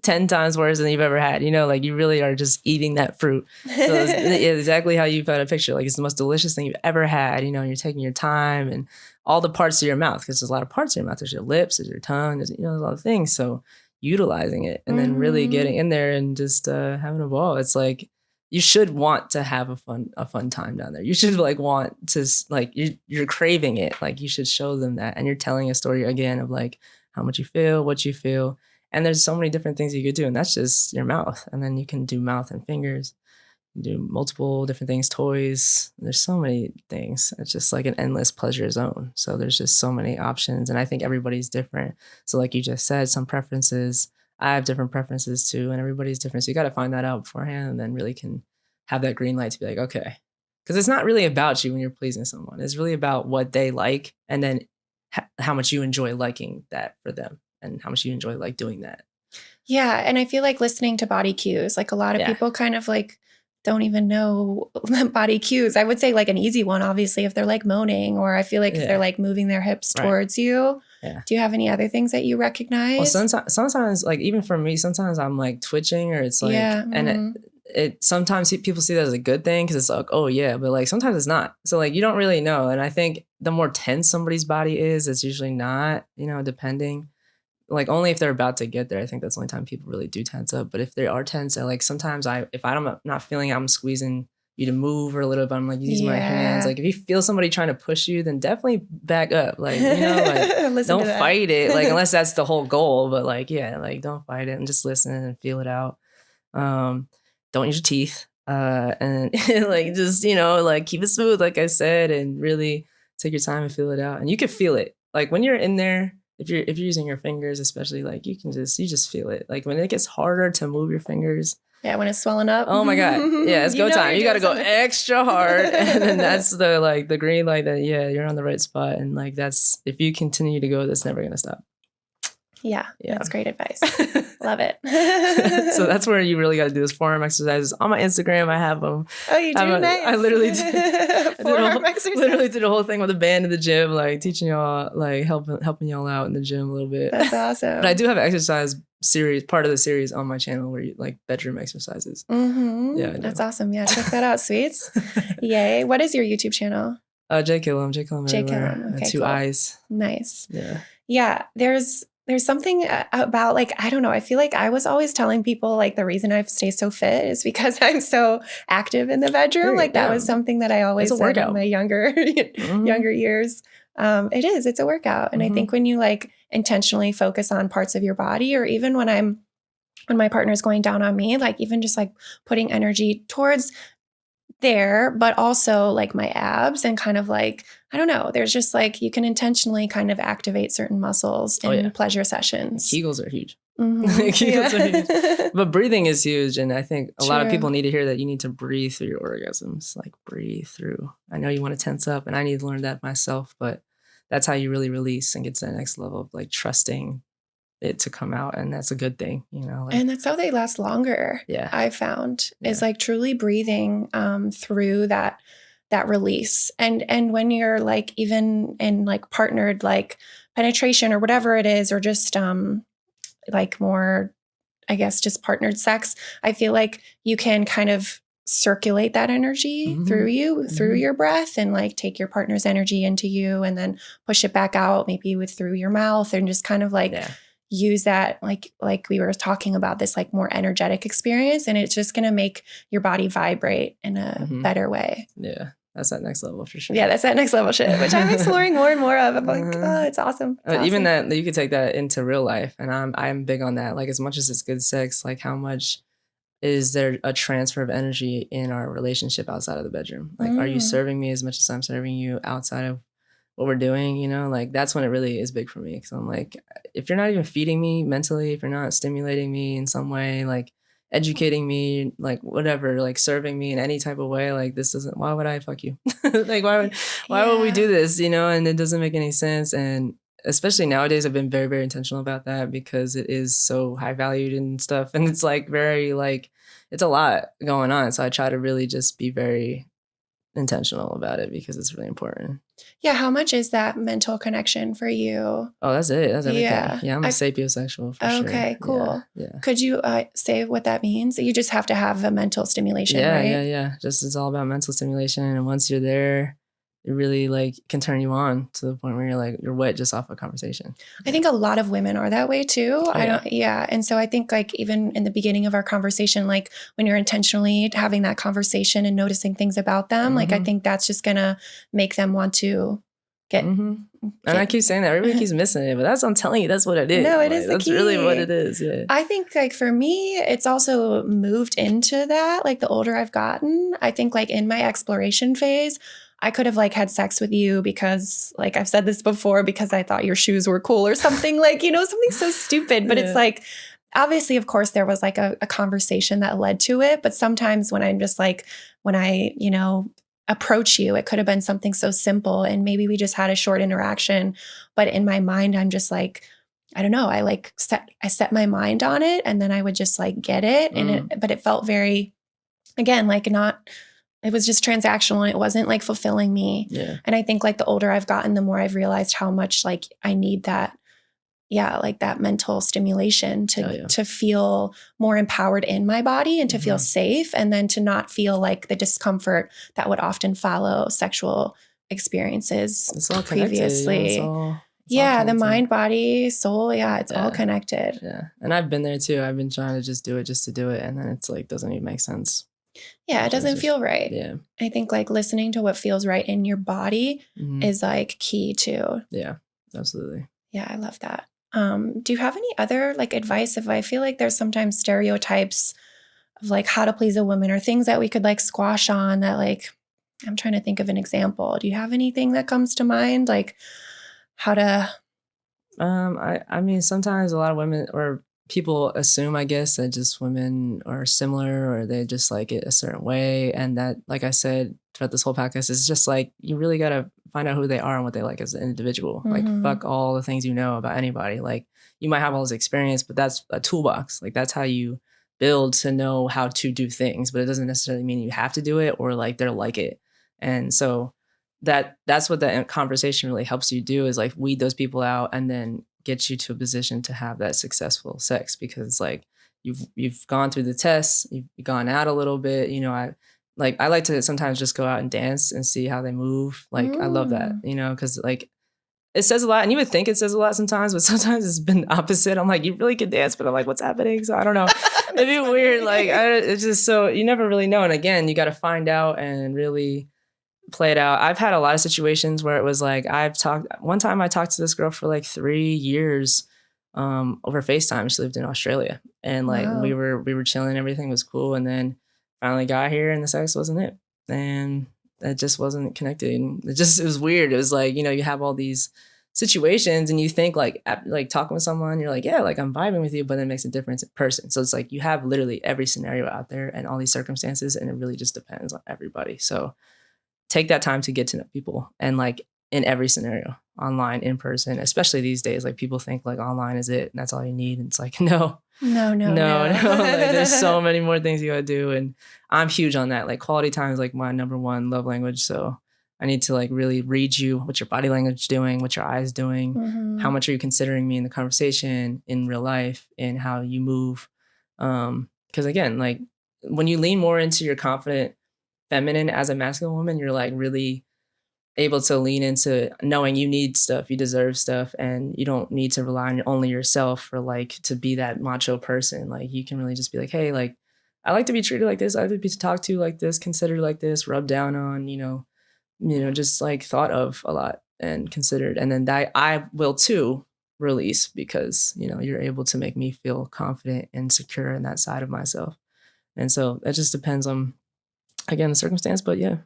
Speaker 1: 10 times worse than you've ever had, you know, like you really are just eating that fruit. So it's exactly how you put a picture. Like it's the most delicious thing you've ever had, you know, and you're taking your time and all the parts of your mouth, because there's a lot of parts of your mouth. There's your lips, there's your tongue, there's, you know, there's a lot of things. So utilizing it and then really getting in there and just having a ball. It's like, you should want to have a fun time down there. You should like want to like, you're craving it. Like you should show them that. And you're telling a story again of like how much you feel, what you feel. And there's so many different things you could do, and that's just your mouth. And then you can do mouth and fingers, do multiple different things, toys. There's so many things. It's just like an endless pleasure zone. So there's just so many options, and I think everybody's different. So like you just said, some preferences, I have different preferences too, and everybody's different. So you got to find that out beforehand, and then really can have that green light to be like, okay. Because it's not really about you when you're pleasing someone. It's really about what they like, and then how much you enjoy liking that for them. And how much you enjoy like doing that.
Speaker 2: Yeah. And I feel like listening to body cues, like a lot of people kind of like don't even know body cues. I would say like an easy one, obviously, if they're like moaning, or I feel like if they're like moving their hips towards you. Yeah. Do you have any other things that you recognize?
Speaker 1: Well, sometimes like even for me, sometimes I'm like twitching, or it's like, and it sometimes people see that as a good thing because it's like, oh yeah, but like sometimes it's not. So like you don't really know. And I think the more tense somebody's body is, it's usually not, you know, depending. Like only if they're about to get there, I think that's the only time people really do tense up. But if they are tense, like sometimes if I'm not feeling I'm squeezing you to move or a little bit, I'm like using my hands. Like if you feel somebody trying to push you, then definitely back up. Like, you know, like don't fight it. Like unless that's the whole goal. But like, yeah, like don't fight it and just listen and feel it out. Don't use your teeth. And like just, you know, like keep it smooth, like I said, and really take your time and feel it out. And you can feel it. Like when you're in there. If you're using your fingers, especially, like you just feel it. Like when it gets harder to move your fingers.
Speaker 2: Yeah, when it's swelling up.
Speaker 1: Oh my God. Yeah, it's go time. You got to go extra hard. And then that's the green light that, yeah, you're on the right spot. And like that's, if you continue to go, that's never going to stop.
Speaker 2: Yeah, that's great advice. Love it.
Speaker 1: So that's where you really got to do those forearm exercises. On my Instagram, I have them.
Speaker 2: Oh, you do? Nice.
Speaker 1: I literally did. Literally did a whole thing with a band in the gym, like teaching y'all, like helping y'all out in the gym a little bit.
Speaker 2: That's awesome.
Speaker 1: But I do have an exercise series, part of the series on my channel where you like bedroom exercises.
Speaker 2: Yeah, that's awesome. Yeah, check that out, sweets. Yay. What is your YouTube channel?
Speaker 1: J Killam. Okay, 2 eyes.
Speaker 2: Nice.
Speaker 1: Yeah.
Speaker 2: Yeah. There's something about like, I don't know. I feel like I was always telling people like the reason I stay so fit is because I'm so active in the bedroom. Like that was something that I always said in my younger years. It's a workout. And I think when you like intentionally focus on parts of your body, or even when my partner's going down on me, like even just like putting energy towards there, but also like my abs and kind of like, I don't know, there's just like you can intentionally kind of activate certain muscles in pleasure sessions.
Speaker 1: Kegels are huge.
Speaker 2: Mm-hmm.
Speaker 1: Kegels are huge. But breathing is huge. And I think a lot of
Speaker 2: True.
Speaker 1: people need to hear that you need to breathe through your orgasms. Like breathe through. I know you want to tense up, and I need to learn that myself, but that's how you really release and get to the next level of like trusting it to come out. And that's a good thing, you know. Like,
Speaker 2: and that's how they last longer.
Speaker 1: Yeah.
Speaker 2: I found is like truly breathing through that release. And when you're like even in like partnered like penetration or whatever it is, or just like more, I guess, just partnered sex, I feel like you can kind of circulate that energy through you, through your breath, and like take your partner's energy into you and then push it back out, maybe with through your mouth, and just kind of like use that, like we were talking about, this like more energetic experience. And it's just going to make your body vibrate in a better way.
Speaker 1: Yeah. That's that next level for sure.
Speaker 2: Yeah, that's that next level shit, which I'm exploring more and more of. I'm like, oh, it's awesome. It's
Speaker 1: even
Speaker 2: awesome.
Speaker 1: that you could take that into real life. And I'm big on that. Like, as much as it's good sex, like how much is there a transfer of energy in our relationship outside of the bedroom? Like, are you serving me as much as I'm serving you outside of what we're doing? You know, like that's when it really is big for me. Cause I'm like, if you're not even feeding me mentally, if you're not stimulating me in some way, like educating me, like whatever, like serving me in any type of way, like this doesn't, why would I fuck you? Like, why would we do this? You know, and it doesn't make any sense. And especially nowadays, I've been very, very intentional about that because it is so high valued and stuff. And it's like very like, it's a lot going on. So I try to really just be very intentional about it because it's really important.
Speaker 2: Yeah. How much is that mental connection for you?
Speaker 1: Oh, that's it. That's everything.
Speaker 2: Yeah.
Speaker 1: I'm a sapiosexual for sure.
Speaker 2: Okay, cool.
Speaker 1: Yeah.
Speaker 2: Could you say what that means? You just have to have a mental stimulation, right?
Speaker 1: Yeah. Just it's all about mental stimulation. And once you're there, it really like can turn you on to the point where you're like, you're wet just off a conversation.
Speaker 2: I think a lot of women are that way too. And so I think like even in the beginning of our conversation, like when you're intentionally having that conversation and noticing things about them, like I think that's just gonna make them want to get.
Speaker 1: And I keep saying that everybody keeps missing it, but I'm telling you, that's what it is.
Speaker 2: No, it
Speaker 1: like,
Speaker 2: is the
Speaker 1: that's
Speaker 2: key.
Speaker 1: really what it is. Yeah.
Speaker 2: I think like for me, it's also moved into that. Like the older I've gotten, I think like in my exploration phase, I could have like had sex with you because like I've said this before, because I thought your shoes were cool or something, like, you know, something so stupid. But it's like, obviously, of course, there was like a conversation that led to it. But sometimes when I'm just like, when I, you know, approach you, it could have been something so simple and maybe we just had a short interaction. But in my mind, I'm just like, I don't know. I set my mind on it and then I would just like get it. But it felt very, again, like not, it was just transactional and it wasn't like fulfilling me.
Speaker 1: Yeah.
Speaker 2: And I think like the older I've gotten, the more I've realized how much like I need that. Yeah. Like that mental stimulation to feel more empowered in my body and to feel safe. And then to not feel like the discomfort that would often follow sexual experiences
Speaker 1: it's all
Speaker 2: previously.
Speaker 1: It's
Speaker 2: the mind, body, soul. Yeah. It's all connected.
Speaker 1: Yeah. And I've been there too. I've been trying to just do it just to do it. And then it's like, doesn't even make sense.
Speaker 2: Yeah, it doesn't feel right.
Speaker 1: Yeah.
Speaker 2: I think like listening to what feels right in your body is like key too.
Speaker 1: Yeah, absolutely.
Speaker 2: Yeah, I love that. Do you have any other like advice? If I feel like there's sometimes stereotypes of like how to please a woman or things that we could like squash on that, like, I'm trying to think of an example. Do you have anything that comes to mind? Like how to...
Speaker 1: I mean, sometimes a lot of women or people assume, I guess, that just women are similar or they just like it a certain way. And that, like I said, throughout this whole podcast, is just like, you really got to find out who they are and what they like as an individual. Like, fuck all the things you know about anybody. Like, you might have all this experience, but that's a toolbox. Like, that's how you build to know how to do things, but it doesn't necessarily mean you have to do it or like they're like it. And so that's what that conversation really helps you do, is like weed those people out and then get you to a position to have that successful sex, because like you've gone through the tests, you've gone out a little bit, you know. I like to sometimes just go out and dance and see how they move. Like I love that, you know, because like it says a lot, and you would think it says a lot sometimes, but sometimes it's been the opposite. I'm like, you really can dance, but I'm like, what's happening? So I don't know. It'd be weird. Like it's just so you never really know. And again, you got to find out and really play it out. I've had a lot of situations where it was like one time I talked to this girl for like 3 years over FaceTime. She lived in Australia, and like we were chilling, everything was cool, and then finally got here and the sex wasn't it. and that just wasn't connected. It was weird. It was like, you have all these situations and you think like talking with someone, you're like, yeah, like I'm vibing with you, but it makes a difference in person. So it's like you have literally every scenario out there and all these circumstances, and it really just depends on everybody. So take that time to get to know people, and like in every scenario, online, in person, especially these days, like people think like online is it and that's all you need. And it's like, no, no. Like there's so many more things you gotta do. And I'm huge on that. Like quality time is like my number one love language. So I need to like really read you, what's your body language doing, what your eyes doing, how much are you considering me in the conversation, in real life, and how you move. Because again, like when you lean more into your confident feminine as a masculine woman, you're like really able to lean into knowing you need stuff, you deserve stuff, and you don't need to rely on only yourself for like to be that macho person. Like you can really just be like, hey, like I like to be treated like this, I like to be talked to like this, considered like this, rubbed down on, just like thought of a lot and considered. And then that I will too release, because you're able to make me feel confident and secure in that side of myself. And so it just depends on, again, the circumstance. But yeah,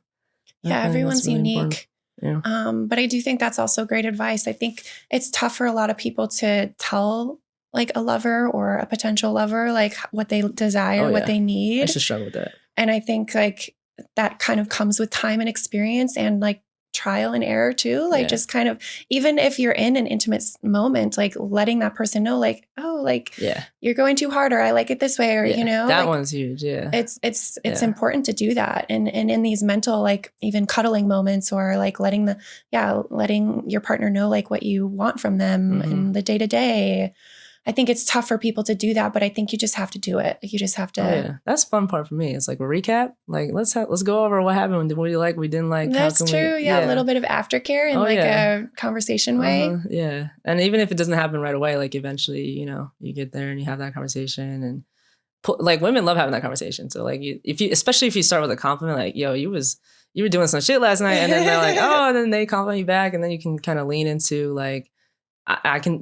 Speaker 2: everyone's really unique.
Speaker 1: Important. Yeah.
Speaker 2: But I do think that's also great advice. I think it's tough for a lot of people to tell like a lover or a potential lover like what they desire, what they need.
Speaker 1: I used to struggle with that.
Speaker 2: And I think like that kind of comes with time and experience and like trial and error too. Like just kind of, even if you're in an intimate moment, like letting that person know like, oh, like you're going too hard, or I like it this way, or,
Speaker 1: that
Speaker 2: like,
Speaker 1: one's huge. Yeah.
Speaker 2: It's important to do that. And in these mental, like even cuddling moments, or like letting your partner know like what you want from them in the day to day. I think it's tough for people to do that, but I think you just have to do it. Like you just have to. Oh, yeah.
Speaker 1: That's the fun part for me. It's like a recap. Like let's go over what happened. What you like, we didn't like.
Speaker 2: That's true. A little bit of aftercare in a conversation way.
Speaker 1: Yeah, and even if it doesn't happen right away, like eventually, you get there and you have that conversation, and like women love having that conversation. So like especially if you start with a compliment, like yo, you were doing some shit last night, and then they're like, oh, and then they compliment you back, and then you can kind of lean into like,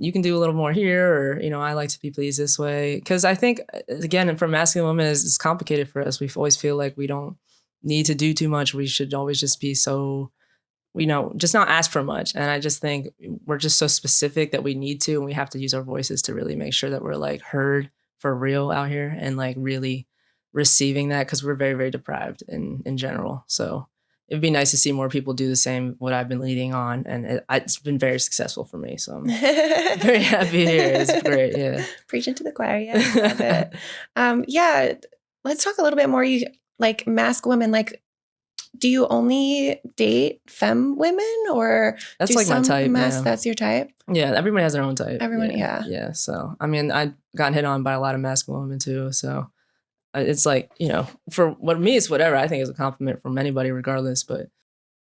Speaker 1: you can do a little more here, or, I like to be pleased this way. Cause I think again, for masculine women, it's complicated for us. We always feel like we don't need to do too much. We should always just be so, just not ask for much. And I just think we're just so specific that we need to, and we have to use our voices to really make sure that we're like heard for real out here, and like really receiving that. Cause we're very, very deprived in general. So it'd be nice to see more people do the same, what I've been leading on. And it's been very successful for me. So I'm very happy here. It's great. Yeah.
Speaker 2: Preaching to the choir. Yeah. Love it. Let's talk a little bit more. You like mask women, like, do you only date femme women, or
Speaker 1: that's like my type?
Speaker 2: That's your type?
Speaker 1: Yeah. Everybody has their own type.
Speaker 2: Everyone.
Speaker 1: Yeah. So, I mean, I got hit on by a lot of masculine women too. So it's like, for me, it's whatever. I think it's a compliment from anybody regardless. But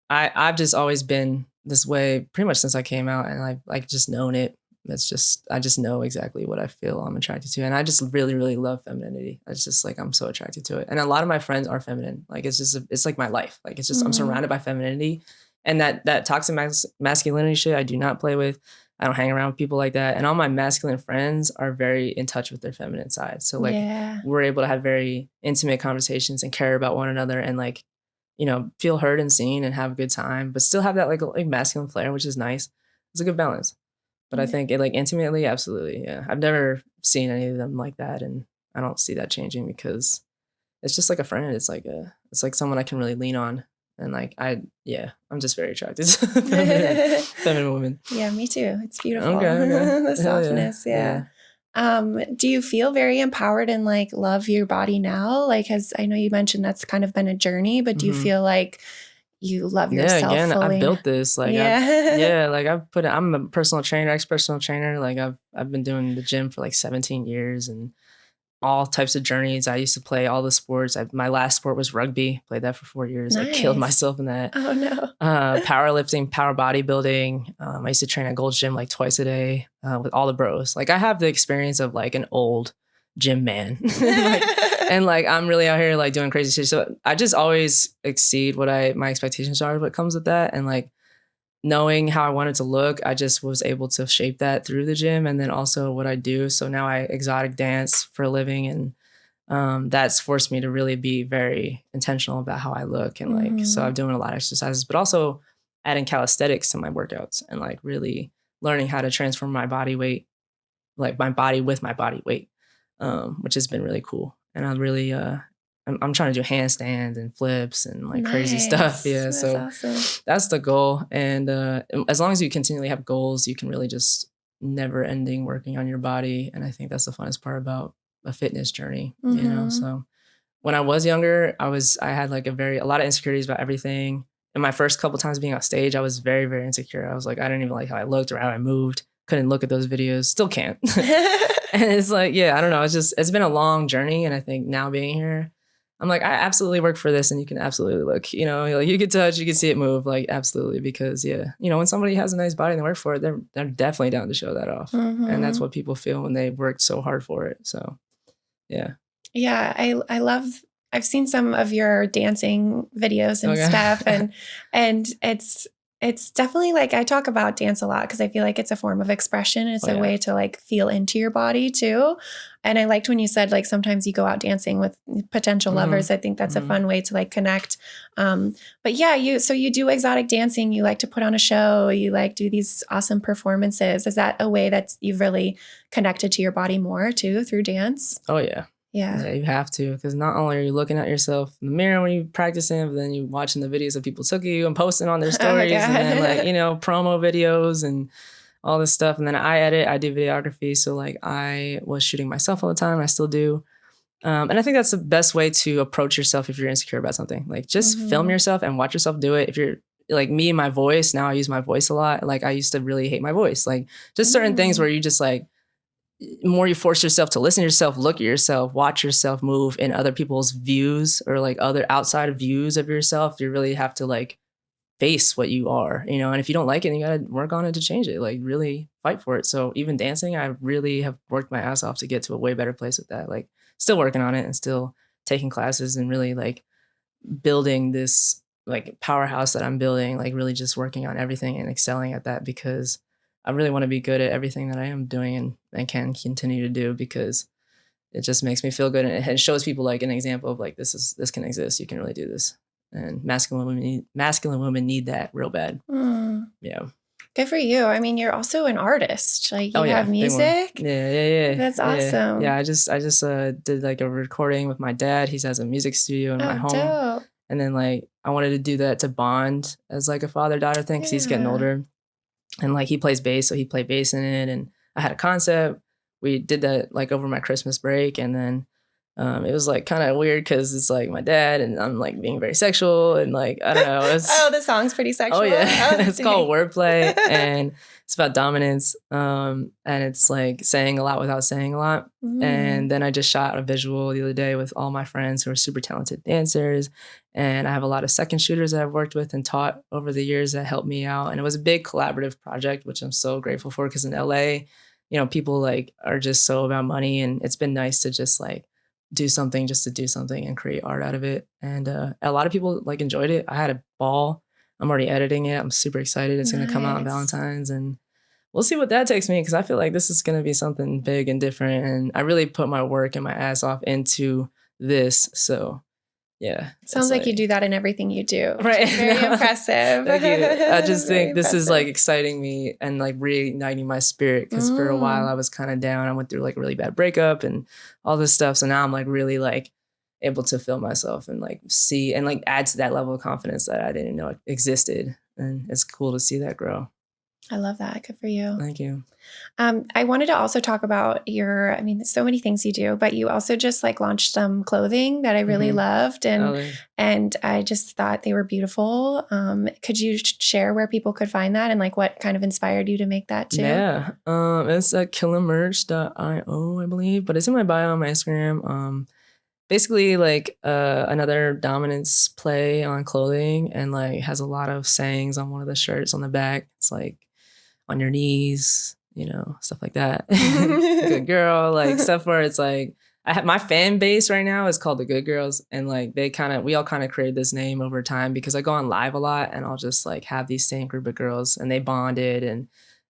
Speaker 1: I've just always been this way pretty much since I came out, and I've like just known it. I just know exactly what I feel I'm attracted to. And I just really, really love femininity. It's just like, I'm so attracted to it. And a lot of my friends are feminine. Like, it's like my life. Like, it's just, I'm surrounded by femininity, and that toxic masculinity shit, I do not play with. I don't hang around with people like that. And all my masculine friends are very in touch with their feminine side. So like we're able to have very intimate conversations and care about one another, and like, feel heard and seen and have a good time, but still have that like masculine flair, which is nice. It's a good balance. But I think it like intimately, absolutely. Yeah. I've never seen any of them like that. And I don't see that changing, because it's just like a friend. It's like someone I can really lean on. And like, I'm just very attracted to feminine women.
Speaker 2: Yeah, me too. It's beautiful.
Speaker 1: Okay.
Speaker 2: The softness. Yeah. Do you feel very empowered and like love your body now? Like, I know you mentioned that's kind of been a journey, but do you feel like you love yourself fully?
Speaker 1: I built this. Like, I'm a personal trainer, ex-personal trainer. Like I've been doing the gym for like 17 years, and all types of journeys. I used to play all the sports. My last sport was rugby. Played that for 4 years. Nice. I killed myself in that.
Speaker 2: Oh no.
Speaker 1: Powerlifting, power bodybuilding. I used to train at Gold's Gym like twice a day with all the bros. Like I have the experience of like an old gym man. And like I'm really out here like doing crazy shit. So I just always exceed what my expectations are, what comes with that. And like knowing how I wanted to look, I just was able to shape that through the gym, and then also what I do. So now I exotic dance for a living, and that's forced me to really be very intentional about how I look. And like, so I'm doing a lot of exercises, but also adding calisthenics to my workouts and like really learning how to transform my body weight, like my body with my body weight, which has been really cool. And I really, I'm trying to do handstands and flips and like crazy stuff. Yeah.
Speaker 2: That's
Speaker 1: So
Speaker 2: awesome.
Speaker 1: that's the goal. And as long as you continually have goals, you can really just never ending working on your body. And I think that's the funnest part about a fitness journey, you know? So when I was younger, I had like a lot of insecurities about everything. And my first couple times being on stage, I was very, very insecure. I was like, I didn't even like how I looked or how I moved. Couldn't look at those videos. Still can't. And it's like, yeah, I don't know. It's been a long journey. And I think now being here, I'm like, I absolutely work for this and you can absolutely look, you know, like you can touch, you can see it move, like absolutely. Because yeah, you know, when somebody has a nice body and they work for it, they're definitely down to show that off. And that's what people feel when they worked so hard for it. So yeah.
Speaker 2: Yeah, I love. I've seen some of your dancing videos and stuff, and it's definitely like I talk about dance a lot because I feel like it's a form of expression. It's a way to like feel into your body too. And I liked when you said like sometimes you go out dancing with potential lovers. I think that's a fun way to like connect. But yeah, you do exotic dancing. You like to put on a show. You like do these awesome performances. Is that a way that you've really connected to your body more too through dance?
Speaker 1: Oh yeah. Yeah, you have to, because not only are you looking at yourself in the mirror when you're practicing, but then you're watching the videos that people took you and posting on their stories, and then like, you know, promo videos and all this stuff. And then I do videography. So like I was shooting myself all the time. I still do. And I think that's the best way to approach yourself if you're insecure about something. Like just film yourself and watch yourself do it. If you're like me and my voice, now I use my voice a lot. Like I used to really hate my voice. Like just certain things where you just like, more you force yourself to listen to yourself, look at yourself, watch yourself move in other people's views or like other outside views of yourself, you really have to like face what you are, you know, and if you don't like it, you got to work on it to change it, like really fight for it. So even dancing, I really have worked my ass off to get to a way better place with that, like still working on it and still taking classes and really like building this like powerhouse that I'm building, like really just working on everything and excelling at that because I really want to be good at everything that I am doing and can continue to do because it just makes me feel good and it shows people like an example of like this can exist. You can really do this, and masculine women need that real bad. Yeah.
Speaker 2: Good for you. I mean, you're also an artist. Like you have music.
Speaker 1: Yeah.
Speaker 2: That's awesome.
Speaker 1: Yeah, I just did like a recording with my dad. He has a music studio in my home.
Speaker 2: Dope.
Speaker 1: And then like I wanted to do that to bond as like a father-daughter thing because he's getting older. And like he plays bass, so he played bass in it. And I had a concept. We did that like over my Christmas break. And then it was like kind of weird because it's like my dad and I'm like being very sexual and like, I don't know.
Speaker 2: The song's pretty sexual.
Speaker 1: Oh yeah. It's called Wordplay and it's about dominance. And it's like saying a lot without saying a lot. And then I just shot a visual the other day with all my friends who are super talented dancers. And I have a lot of second shooters that I've worked with and taught over the years that helped me out. And it was a big collaborative project, which I'm so grateful for because in LA, you know, people like are just so about money. And it's been nice to just like do something just to do something and create art out of it. And a lot of people like enjoyed it. I had a ball. I'm already editing it. I'm super excited. It's going to come out on Valentine's and we'll see what that takes me because I feel like this is going to be something big and different. And I really put my work and my ass off into this. So yeah.
Speaker 2: Sounds like you do that in everything you do.
Speaker 1: Right.
Speaker 2: Very impressive.
Speaker 1: Thank you. I just think this is like exciting me and like reigniting my spirit because for a while I was kind of down. I went through like a really bad breakup and all this stuff. So now I'm like really like able to feel myself and like see and like add to that level of confidence that I didn't know existed. And it's cool to see that grow.
Speaker 2: I love that. Good for you.
Speaker 1: Thank you.
Speaker 2: I wanted to also talk about there's so many things you do, but you also just like launched some clothing that I really loved. And I just thought they were beautiful. Could you share where people could find that and like what kind of inspired you to make that too?
Speaker 1: Yeah. It's at killermerch.io, I believe, but it's in my bio on my Instagram. Basically like another dominance play on clothing and like has a lot of sayings on one of the shirts on the back. It's like on your knees, you know, stuff like that. Good girl, like stuff where it's like I have my fan base right now is called the Good Girls. And like we all kind of created this name over time because I go on live a lot and I'll just like have these same group of girls and they bonded and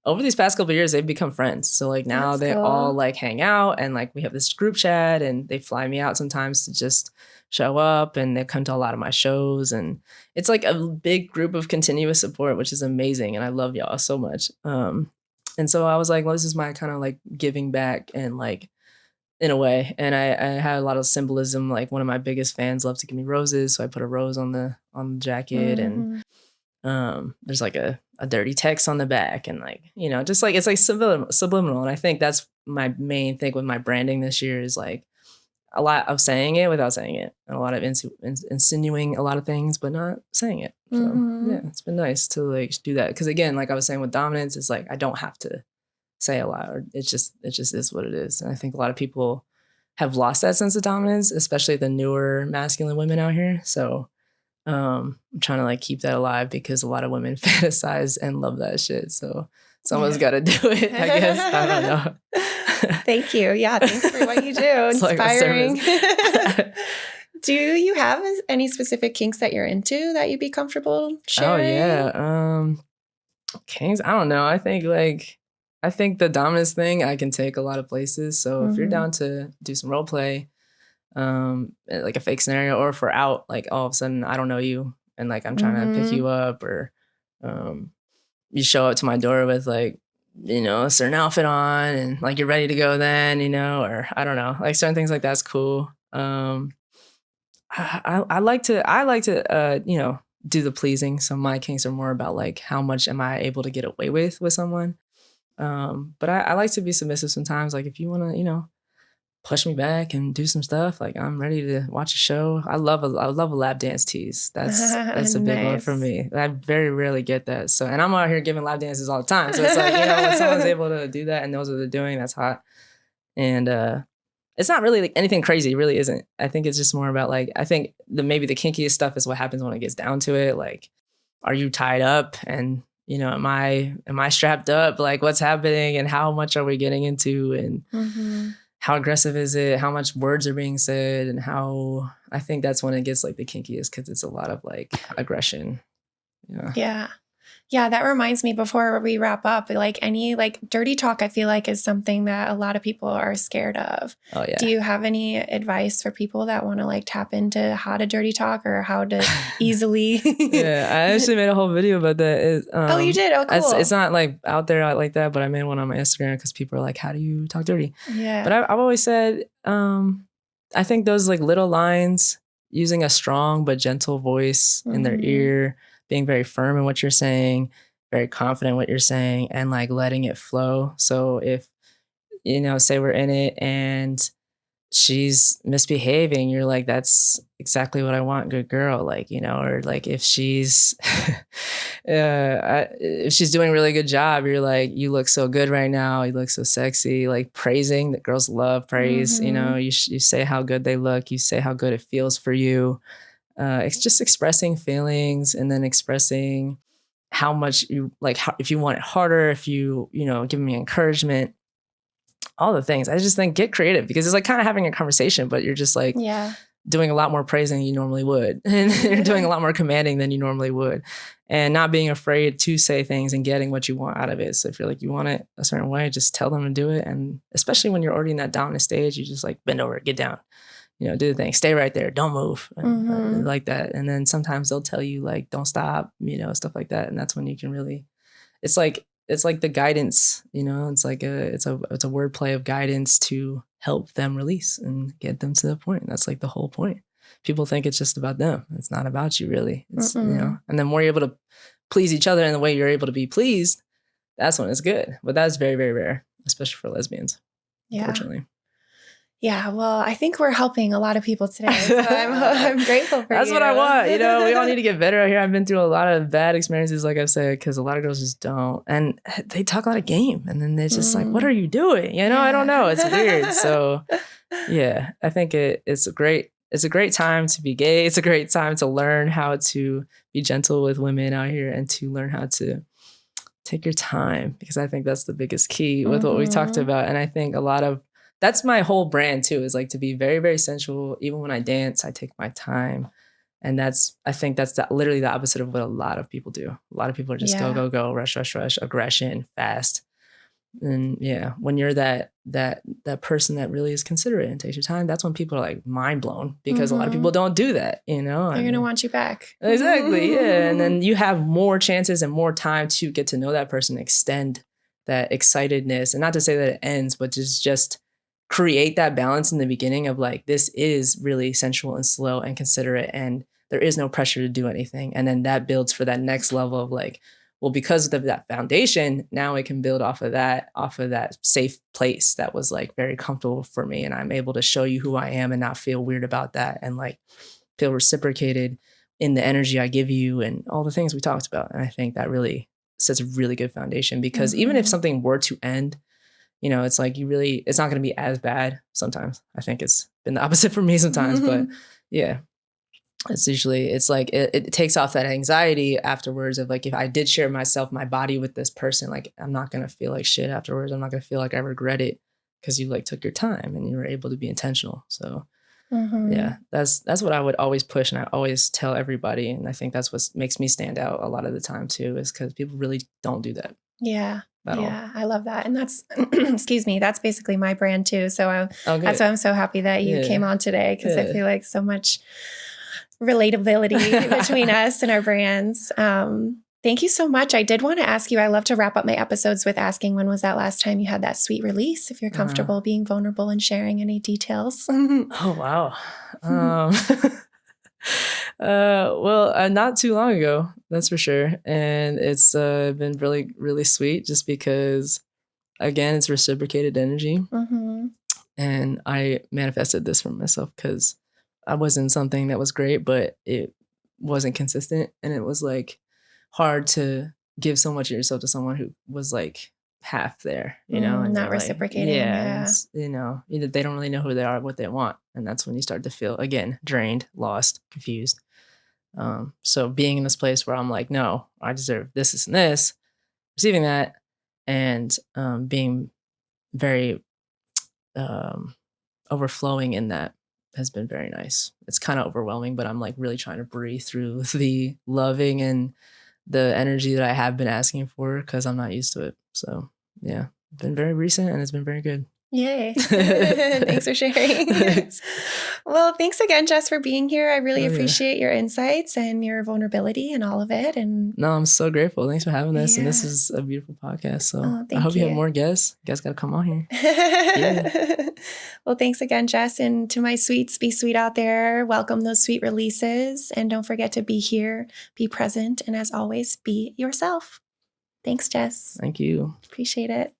Speaker 1: over these past couple of years, they've become friends. So like now
Speaker 2: That's
Speaker 1: they
Speaker 2: cool.
Speaker 1: all like hang out, and like we have this group chat, and they fly me out sometimes to just show up, and they come to a lot of my shows, and it's like a big group of continuous support, which is amazing. And I love y'all so much. And so I was like, well, this is my kind of like giving back and like in a way. And I had a lot of symbolism. Like one of my biggest fans loves to give me roses. So I put a rose on the jacket, and there's like a dirty text on the back, and like, you know, just like it's like subliminal. And I think that's my main thing with my branding this year is like a lot of saying it without saying it, and a lot of insinuating a lot of things but not saying it. So yeah, it's been nice to like do that, because again, like I was saying with dominance, it's like I don't have to say a lot, or it just is what it is. And I think a lot of people have lost that sense of dominance, especially the newer masculine women out here. So I'm trying to like keep that alive, because a lot of women fantasize and love that shit. So someone's got to do it, I guess. I don't know.
Speaker 2: Thank you. Yeah, thanks for what you do. Inspiring. Do you have any specific kinks that you're into that you'd be comfortable sharing?
Speaker 1: Oh yeah, kinks. I don't know. I think the dominance thing I can take a lot of places. So if you're down to do some role play, like a fake scenario, or if we're out, like all of a sudden I don't know you, and like I'm trying to pick you up, or you show up to my door with like, you know, a certain outfit on, and like you're ready to go then, you know, or I don't know, like certain things like that's cool. I like to you know, do the pleasing. So my kinks are more about like how much am I able to get away with someone. But I like to be submissive sometimes. Like if you want to, you know, push me back and do some stuff, like I'm ready to watch a show. I love a lap dance tease. That's a big one for me. I very rarely get that. So, and I'm out here giving lap dances all the time. So it's like, you know, when someone's able to do that and knows what they're doing, that's hot. And it's not really like anything crazy. It really isn't. I think it's just more about like, I think maybe the kinkiest stuff is what happens when it gets down to it. Like, are you tied up? And you know, am I strapped up? Like, what's happening, and how much are we getting into, and how aggressive is it? How much words are being said, and how I think that's when it gets like the kinkiest, because it's a lot of like aggression. Yeah.
Speaker 2: Yeah, that reminds me before we wrap up, like any like dirty talk, I feel like is something that a lot of people are scared of.
Speaker 1: Oh yeah.
Speaker 2: Do you have any advice for people that want to like tap into how to dirty talk, or how to easily?
Speaker 1: Yeah, I actually made a whole video about that.
Speaker 2: Oh, you did? Oh, cool.
Speaker 1: It's not like out there like that, but I made one on my Instagram because people are like, how do you talk dirty?
Speaker 2: Yeah.
Speaker 1: But I've always said, I think those like little lines, using a strong but gentle voice in their ear, being very firm in what you're saying, very confident in what you're saying, and like letting it flow. So if, you know, say we're in it and she's misbehaving, you're like, that's exactly what I want, good girl. Like, you know, or like if she's if she's doing a really good job, you're like, you look so good right now, you look so sexy. Like praising, that girls love praise. You know, you say how good they look, you say how good it feels for you. It's just expressing feelings, and then expressing how much you like, if you want it harder, if you know, give me encouragement, all the things. I just think get creative, because it's like kind of having a conversation, but you're just like doing a lot more praising than you normally would. And you're doing a lot more commanding than you normally would, and not being afraid to say things and getting what you want out of it. So if you're like, you want it a certain way, just tell them to do it. And especially when you're already in that dominant stage, you just like bend over, get down, you know, do the thing, stay right there, don't move, like that. And then sometimes they'll tell you like, don't stop, you know, stuff like that. And that's when you can really, it's like the guidance, you know, it's like it's a wordplay of guidance to help them release and get them to the point. That's like the whole point. People think it's just about them. It's not about you really. It's, you know, and the more you're able to please each other in the way you're able to be pleased, that's when it's good. But that's very, very rare, especially for lesbians, unfortunately.
Speaker 2: Yeah, well, I think we're helping a lot of people today. So I'm grateful for
Speaker 1: That's
Speaker 2: you.
Speaker 1: what I want. You know, we all need to get better out here. I've been through a lot of bad experiences, like I've said, because a lot of girls just don't. And they talk a lot of game. And then they're just like, what are you doing? You know, I don't know. It's weird. So, yeah, I think it's a great time to be gay. It's a great time to learn how to be gentle with women out here, and to learn how to take your time, because I think that's the biggest key with what we talked about. And I think that's my whole brand too, is like to be very, very sensual. Even when I dance, I take my time. And I think that's literally the opposite of what a lot of people do. A lot of people are just go, rush, aggression, fast. And yeah, when you're that person that really is considerate and takes your time, that's when people are like mind blown, because a lot of people don't do that, you know?
Speaker 2: They're going to want you back.
Speaker 1: Exactly. Yeah. And then you have more chances and more time to get to know that person, extend that excitedness. And not to say that it ends, but just create that balance in the beginning of like, this is really sensual and slow and considerate, and there is no pressure to do anything. And then that builds for that next level of like, well, because of that foundation, now I can build off of that safe place that was like very comfortable for me. And I'm able to show you who I am and not feel weird about that, and like feel reciprocated in the energy I give you and all the things we talked about. And I think that really sets a really good foundation, because even if something were to end, you know, it's like it's not going to be as bad sometimes. I think it's been the opposite for me sometimes, but yeah. It's like it takes off that anxiety afterwards of like, if I did share my body with this person, like I'm not going to feel like shit afterwards. I'm not going to feel like I regret it, because you like took your time and you were able to be intentional. So yeah, that's what I would always push, and I always tell everybody. And I think that's what makes me stand out a lot of the time too, is because people really don't do that.
Speaker 2: Yeah. Yeah. I love that. And that's, excuse me, that's basically my brand too. So that's why I'm so happy that you came on today, because I feel like so much relatability between us and our brands. Thank you so much. I did want to ask you, I love to wrap up my episodes with asking, when was that last time you had that sweet release? If you're comfortable being vulnerable and sharing any details.
Speaker 1: Oh, wow. Well, not too long ago, that's for sure. And it's been really, really sweet, just because, again, it's reciprocated energy. And I manifested this for myself because I was in something that was great, but it wasn't consistent. And it was like hard to give so much of yourself to someone who was like half there, you know, and
Speaker 2: not reciprocating.
Speaker 1: Like, and, you know, they don't really know who they are, what they want. And that's when you start to feel, again, drained, lost, confused. So being in this place where I'm like, no, I deserve this and this, receiving that, and being very overflowing in that has been very nice. It's kind of overwhelming, but I'm like really trying to breathe through the loving and the energy that I have been asking for, because I'm not used to it. So yeah, been very recent, and it's been very good.
Speaker 2: Yay. Thanks for sharing. Thanks. Well, thanks again, Jess, for being here. I really appreciate your insights and your vulnerability and all of it. And
Speaker 1: no, I'm so grateful. Thanks for having us. And this is a beautiful podcast. So I hope you have more guests. You guys got to come on here.
Speaker 2: Well, thanks again, Jess. And to my sweets, be sweet out there. Welcome those sweet releases. And don't forget to be here, be present. And as always, be yourself. Thanks, Jess.
Speaker 1: Thank you.
Speaker 2: Appreciate it.